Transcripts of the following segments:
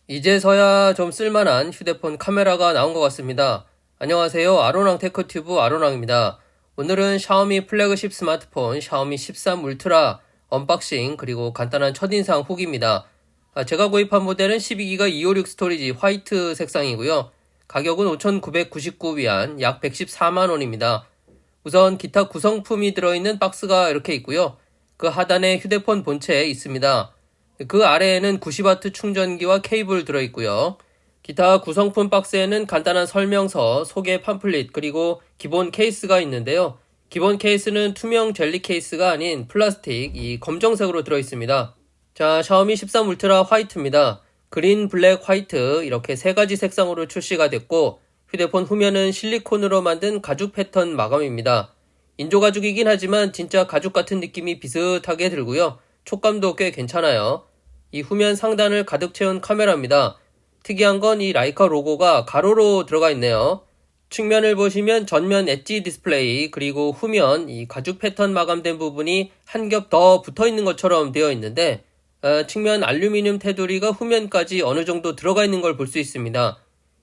이제서야 좀 쓸만한 휴대폰 카메라가 나온 것 같습니다. 안녕하세요. 아로랑 테크튜브 아로랑입니다. 오늘은 샤오미 플래그십 스마트폰 샤오미 13 울트라 언박싱 그리고 간단한 첫인상 후기입니다. 제가 구입한 모델은 12기가 256 스토리지 화이트 색상이고요. 가격은 5,999위안 약 114만원입니다. 우선 기타 구성품이 들어있는 박스가 이렇게 있고요. 그 하단에 휴대폰 본체 있습니다. 그 아래에는 90W 충전기와 케이블 들어있고요. 기타 구성품 박스에는 간단한 설명서, 소개 팜플릿, 그리고 기본 케이스가 있는데요. 기본 케이스는 투명 젤리 케이스가 아닌 플라스틱, 이 검정색으로 들어있습니다. 자, 샤오미 13 울트라 화이트입니다. 그린, 블랙, 화이트 이렇게 세 가지 색상으로 출시가 됐고 휴대폰 후면은 실리콘으로 만든 가죽 패턴 마감입니다. 인조 가죽이긴 하지만 진짜 가죽 같은 느낌이 비슷하게 들고요. 촉감도 꽤 괜찮아요. 이 후면 상단을 가득 채운 카메라입니다. 특이한 건 이 라이카 로고가 가로로 들어가 있네요. 측면을 보시면 전면 엣지 디스플레이 그리고 후면 이 가죽 패턴 마감된 부분이 한 겹 더 붙어 있는 것처럼 되어 있는데 측면 알루미늄 테두리가 후면까지 어느 정도 들어가 있는 걸 볼 수 있습니다.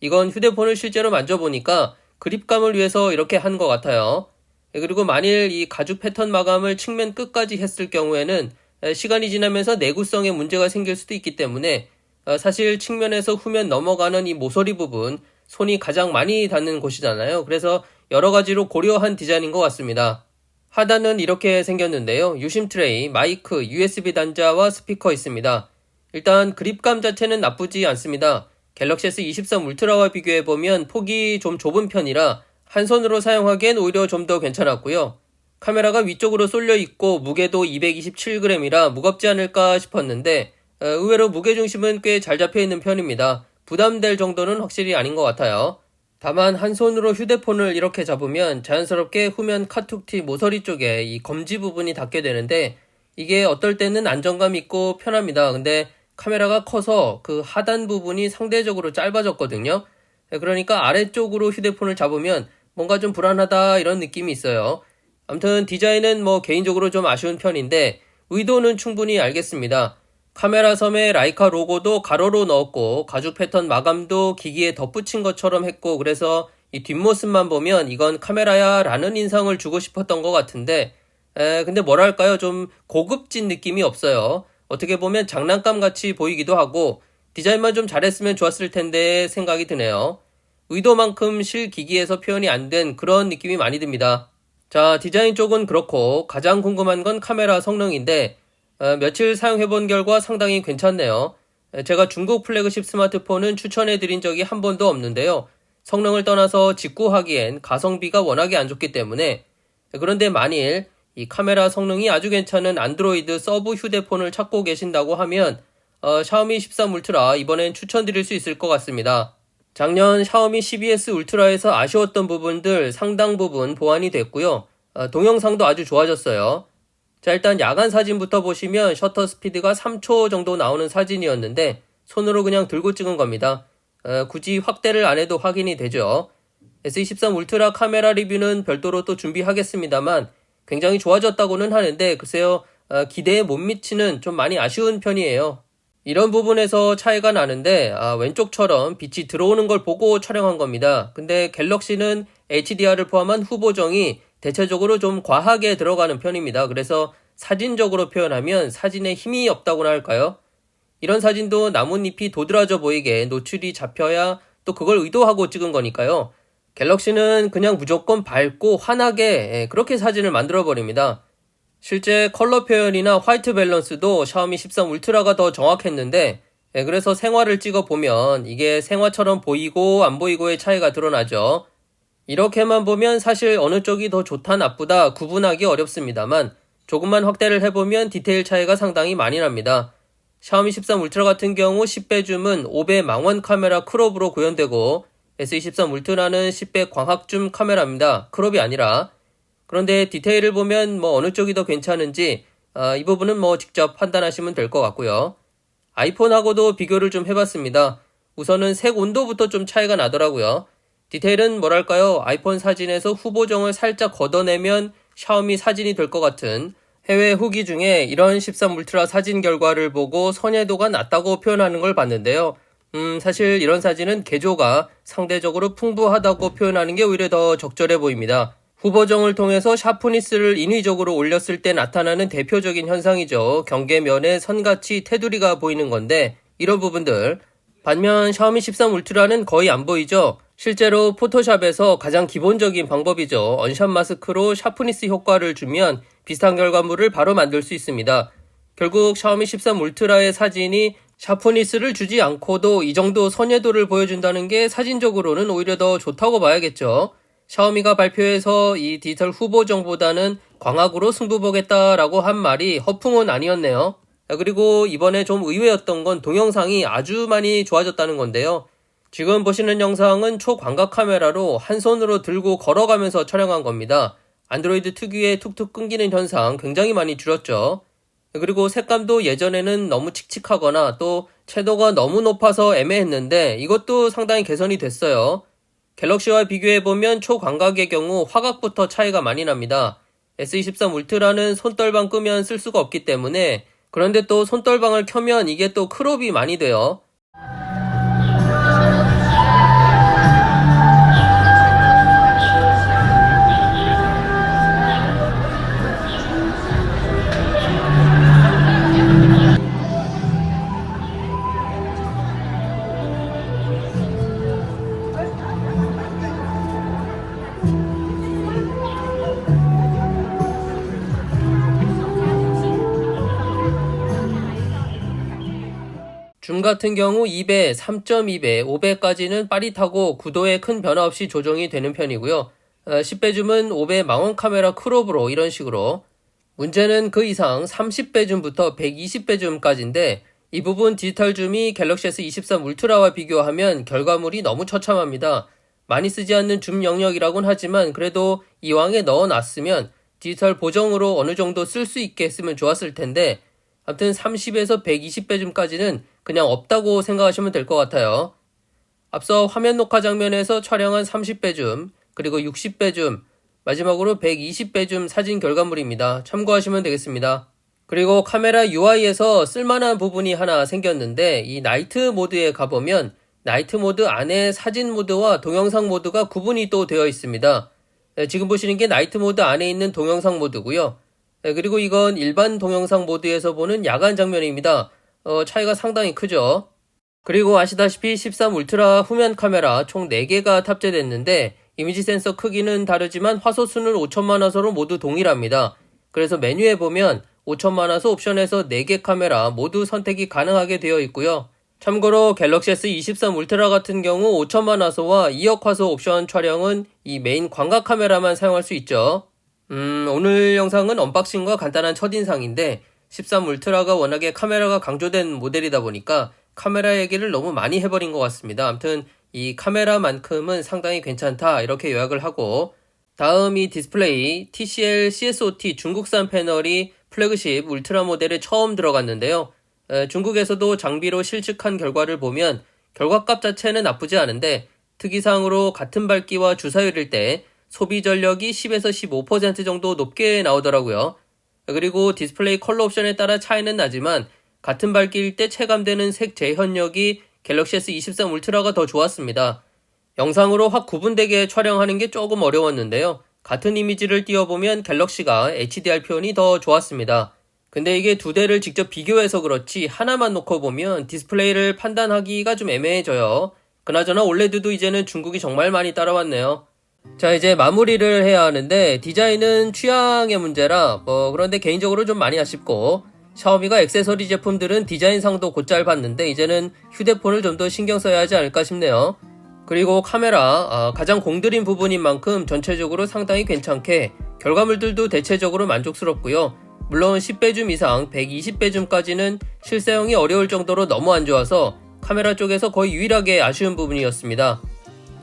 이건 휴대폰을 실제로 만져보니까 그립감을 위해서 이렇게 한 것 같아요. 그리고 만일 이 가죽 패턴 마감을 측면 끝까지 했을 경우에는 시간이 지나면서 내구성에 문제가 생길 수도 있기 때문에 사실 측면에서 후면 넘어가는 이 모서리 부분 손이 가장 많이 닿는 곳이잖아요. 그래서 여러 가지로 고려한 디자인인 것 같습니다. 하단은 이렇게 생겼는데요. 유심 트레이, 마이크, USB 단자와 스피커 있습니다. 일단 그립감 자체는 나쁘지 않습니다. 갤럭시 S23 울트라와 비교해보면 폭이 좀 좁은 편이라 한 손으로 사용하기엔 오히려 좀 더 괜찮았고요. 카메라가 위쪽으로 쏠려 있고 무게도 227g이라 무겁지 않을까 싶었는데 의외로 무게중심은 꽤 잘 잡혀 있는 편입니다. 부담될 정도는 확실히 아닌 것 같아요. 다만 한 손으로 휴대폰을 이렇게 잡으면 자연스럽게 후면 카툭티 모서리 쪽에 이 검지 부분이 닿게 되는데 이게 어떨 때는 안정감 있고 편합니다. 근데 카메라가 커서 그 하단 부분이 상대적으로 짧아졌거든요. 그러니까 아래쪽으로 휴대폰을 잡으면 뭔가 좀 불안하다 이런 느낌이 있어요. 아무튼 디자인은 개인적으로 좀 아쉬운 편인데 의도는 충분히 알겠습니다. 카메라 섬에 라이카 로고도 가로로 넣었고 가죽 패턴 마감도 기기에 덧붙인 것처럼 했고 그래서 이 뒷모습만 보면 이건 카메라야 라는 인상을 주고 싶었던 것 같은데 근데 뭐랄까요, 좀 고급진 느낌이 없어요. 어떻게 보면 장난감 같이 보이기도 하고 디자인만 좀 잘했으면 좋았을 텐데 생각이 드네요. 의도만큼 실기기에서 표현이 안 된 그런 느낌이 많이 듭니다. 자, 디자인 쪽은 그렇고 가장 궁금한 건 카메라 성능인데 며칠 사용해본 결과 상당히 괜찮네요. 제가 중국 플래그십 스마트폰은 추천해드린 적이 한 번도 없는데요. 성능을 떠나서 직구하기엔 가성비가 워낙에 안 좋기 때문에 그런데 만일 이 카메라 성능이 아주 괜찮은 안드로이드 서브 휴대폰을 찾고 계신다고 하면 샤오미 13 울트라 이번엔 추천드릴 수 있을 것 같습니다. 작년 샤오미 12S 울트라에서 아쉬웠던 부분들 상당 부분 보완이 됐고요. 동영상도 아주 좋아졌어요. 자, 일단 야간 사진부터 보시면 셔터 스피드가 3초 정도 나오는 사진이었는데 손으로 그냥 들고 찍은 겁니다. 굳이 확대를 안 해도 확인이 되죠. S23 울트라 카메라 리뷰는 별도로 또 준비하겠습니다만 굉장히 좋아졌다고는 하는데 글쎄요, 기대에 못 미치는 좀 많이 아쉬운 편이에요. 이런 부분에서 차이가 나는데 왼쪽처럼 빛이 들어오는 걸 보고 촬영한 겁니다. 근데 갤럭시는 HDR을 포함한 후보정이 대체적으로 좀 과하게 들어가는 편입니다. 그래서 사진적으로 표현하면 사진에 힘이 없다고나 할까요? 이런 사진도 나뭇잎이 도드라져 보이게 노출이 잡혀야 또 그걸 의도하고 찍은 거니까요. 갤럭시는 그냥 무조건 밝고 환하게 그렇게 사진을 만들어 버립니다. 실제 컬러 표현이나 화이트 밸런스도 샤오미 13 울트라가 더 정확했는데 그래서 생화를 찍어보면 이게 생화처럼 보이고 안 보이고의 차이가 드러나죠. 이렇게만 보면 사실 어느 쪽이 더 좋다 나쁘다 구분하기 어렵습니다만 조금만 확대를 해보면 디테일 차이가 상당히 많이 납니다. 샤오미 13 울트라 같은 경우 10배 줌은 5배 망원 카메라 크롭으로 구현되고 S23 울트라는 10배 광학줌 카메라입니다. 크롭이 아니라. 그런데 디테일을 보면 어느 쪽이 더 괜찮은지 이 부분은 직접 판단하시면 될 것 같고요. 아이폰하고도 비교를 좀 해봤습니다. 우선은 색 온도부터 좀 차이가 나더라고요. 디테일은 뭐랄까요, 아이폰 사진에서 후보정을 살짝 걷어내면 샤오미 사진이 될 것 같은 해외 후기 중에 이런 13 울트라 사진 결과를 보고 선회도가 낮다고 표현하는 걸 봤는데요. 사실 이런 사진은 개조가 상대적으로 풍부하다고 표현하는 게 오히려 더 적절해 보입니다. 후보정을 통해서 샤프니스를 인위적으로 올렸을 때 나타나는 대표적인 현상이죠. 경계면에 선같이 테두리가 보이는 건데 이런 부분들. 반면 샤오미 13 울트라는 거의 안 보이죠. 실제로 포토샵에서 가장 기본적인 방법이죠. 언샷 마스크로 샤프니스 효과를 주면 비슷한 결과물을 바로 만들 수 있습니다. 결국 샤오미 13 울트라의 사진이 샤프니스를 주지 않고도 이 정도 선예도를 보여준다는 게 사진적으로는 오히려 더 좋다고 봐야겠죠. 샤오미가 발표해서 이 디지털 후보정보다는 광학으로 승부 보겠다라고 한 말이 허풍은 아니었네요. 그리고 이번에 좀 의외였던 건 동영상이 아주 많이 좋아졌다는 건데요. 지금 보시는 영상은 초광각 카메라로 한 손으로 들고 걸어가면서 촬영한 겁니다. 안드로이드 특유의 툭툭 끊기는 현상 굉장히 많이 줄였죠. 그리고 색감도 예전에는 너무 칙칙하거나 또 채도가 너무 높아서 애매했는데 이것도 상당히 개선이 됐어요. 갤럭시와 비교해보면 초광각의 경우 화각부터 차이가 많이 납니다. S23 울트라는 손떨방 끄면 쓸 수가 없기 때문에 그런데 또 손떨방을 켜면 이게 또 크롭이 많이 돼요. 줌 같은 경우 2배, 3.2배, 5배까지는 빠릿하고 구도에 큰 변화 없이 조정이 되는 편이고요. 10배 줌은 5배 망원 카메라 크롭으로 이런 식으로. 문제는 그 이상 30배 줌부터 120배 줌까지인데 이 부분 디지털 줌이 갤럭시 S23 울트라와 비교하면 결과물이 너무 처참합니다. 많이 쓰지 않는 줌 영역이라고는 하지만 그래도 이왕에 넣어놨으면 디지털 보정으로 어느 정도 쓸 수 있게 했으면 좋았을 텐데 아무튼 30에서 120배 줌까지는 그냥 없다고 생각하시면 될 것 같아요. 앞서 화면 녹화 장면에서 촬영한 30배 줌, 그리고 60배 줌, 마지막으로 120배 줌 사진 결과물입니다. 참고하시면 되겠습니다. 그리고 카메라 UI에서 쓸만한 부분이 하나 생겼는데 이 나이트 모드에 가보면 나이트 모드 안에 사진 모드와 동영상 모드가 구분이 또 되어 있습니다. 지금 보시는 게 나이트 모드 안에 있는 동영상 모드고요. 그리고 이건 일반 동영상 모드에서 보는 야간 장면입니다. 차이가 상당히 크죠. 그리고 아시다시피 13 울트라 후면 카메라 총 4개가 탑재됐는데 이미지 센서 크기는 다르지만 화소수는 5000만 화소로 모두 동일합니다. 그래서 메뉴에 보면 5000만 화소 옵션에서 4개 카메라 모두 선택이 가능하게 되어 있고요. 참고로 갤럭시 S23 울트라 같은 경우 5000만 화소와 2억 화소 옵션 촬영은 이 메인 광각 카메라만 사용할 수 있죠. 오늘 영상은 언박싱과 간단한 첫인상인데 13 울트라가 워낙에 카메라가 강조된 모델이다 보니까 카메라 얘기를 너무 많이 해버린 것 같습니다. 아무튼 이 카메라만큼은 상당히 괜찮다 이렇게 요약을 하고 다음 이 디스플레이 TCL CSOT 중국산 패널이 플래그십 울트라 모델에 처음 들어갔는데요. 중국에서도 장비로 실측한 결과를 보면 결과값 자체는 나쁘지 않은데 특이사항으로 같은 밝기와 주사율일 때 소비 전력이 10에서 15% 정도 높게 나오더라고요. 그리고 디스플레이 컬러 옵션에 따라 차이는 나지만 같은 밝기일 때 체감되는 색 재현력이 갤럭시 S23 울트라가 더 좋았습니다. 영상으로 확 구분되게 촬영하는 게 조금 어려웠는데요. 같은 이미지를 띄워보면 갤럭시가 HDR 표현이 더 좋았습니다. 근데 이게 두 대를 직접 비교해서 그렇지 하나만 놓고 보면 디스플레이를 판단하기가 좀 애매해져요. 그나저나 올레드도 이제는 중국이 정말 많이 따라왔네요. 자, 이제 마무리를 해야 하는데 디자인은 취향의 문제라 그런데 개인적으로 좀 많이 아쉽고 샤오미가 액세서리 제품들은 디자인상도 곧잘 봤는데 이제는 휴대폰을 좀 더 신경 써야 하지 않을까 싶네요. 그리고 카메라 가장 공들인 부분인 만큼 전체적으로 상당히 괜찮게 결과물들도 대체적으로 만족스럽고요. 물론 10배 줌 이상 120배 줌까지는 실사용이 어려울 정도로 너무 안 좋아서 카메라 쪽에서 거의 유일하게 아쉬운 부분이었습니다.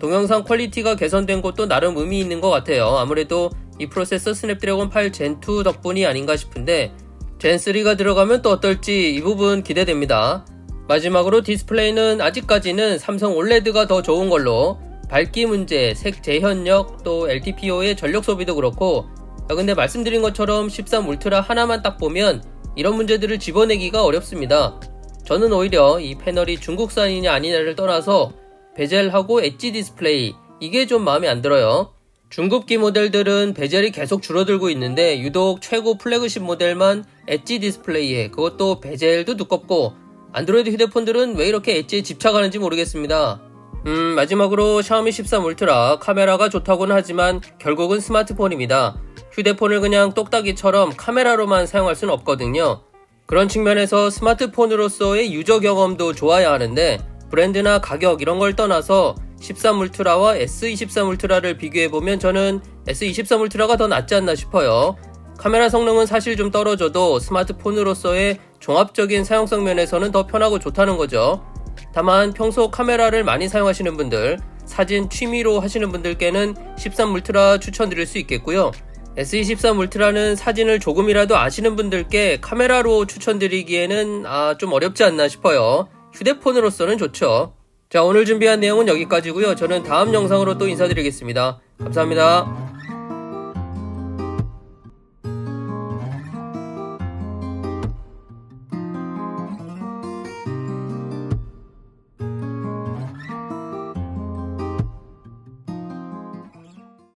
동영상 퀄리티가 개선된 것도 나름 의미 있는 것 같아요. 아무래도 이 프로세서 스냅드래곤 8 젠2 덕분이 아닌가 싶은데 젠3가 들어가면 또 어떨지 이 부분 기대됩니다. 마지막으로 디스플레이는 아직까지는 삼성 올레드가 더 좋은 걸로 밝기 문제, 색 재현력, 또 LTPO의 전력 소비도 그렇고 근데 말씀드린 것처럼 13 울트라 하나만 딱 보면 이런 문제들을 집어내기가 어렵습니다. 저는 오히려 이 패널이 중국산이냐 아니냐를 떠나서 베젤하고 엣지 디스플레이, 이게 좀 마음에 안 들어요. 중급기 모델들은 베젤이 계속 줄어들고 있는데 유독 최고 플래그십 모델만 엣지 디스플레이에, 그것도 베젤도 두껍고, 안드로이드 휴대폰들은 왜 이렇게 엣지에 집착하는지 모르겠습니다. 마지막으로 샤오미 13 울트라, 카메라가 좋다고는 하지만 결국은 스마트폰입니다. 휴대폰을 그냥 똑딱이처럼 카메라로만 사용할 수는 없거든요. 그런 측면에서 스마트폰으로서의 유저 경험도 좋아야 하는데, 브랜드나 가격 이런 걸 떠나서 13 울트라와 S23 울트라를 비교해보면 저는 S23 울트라가 더 낫지 않나 싶어요. 카메라 성능은 사실 좀 떨어져도 스마트폰으로서의 종합적인 사용성 면에서는 더 편하고 좋다는 거죠. 다만 평소 카메라를 많이 사용하시는 분들, 사진 취미로 하시는 분들께는 13 울트라 추천드릴 수 있겠고요. S23 울트라는 사진을 조금이라도 아시는 분들께 카메라로 추천드리기에는 좀 어렵지 않나 싶어요. 휴대폰으로서는 좋죠. 자, 오늘 준비한 내용은 여기까지고요. 저는 다음 영상으로 또 인사드리겠습니다. 감사합니다.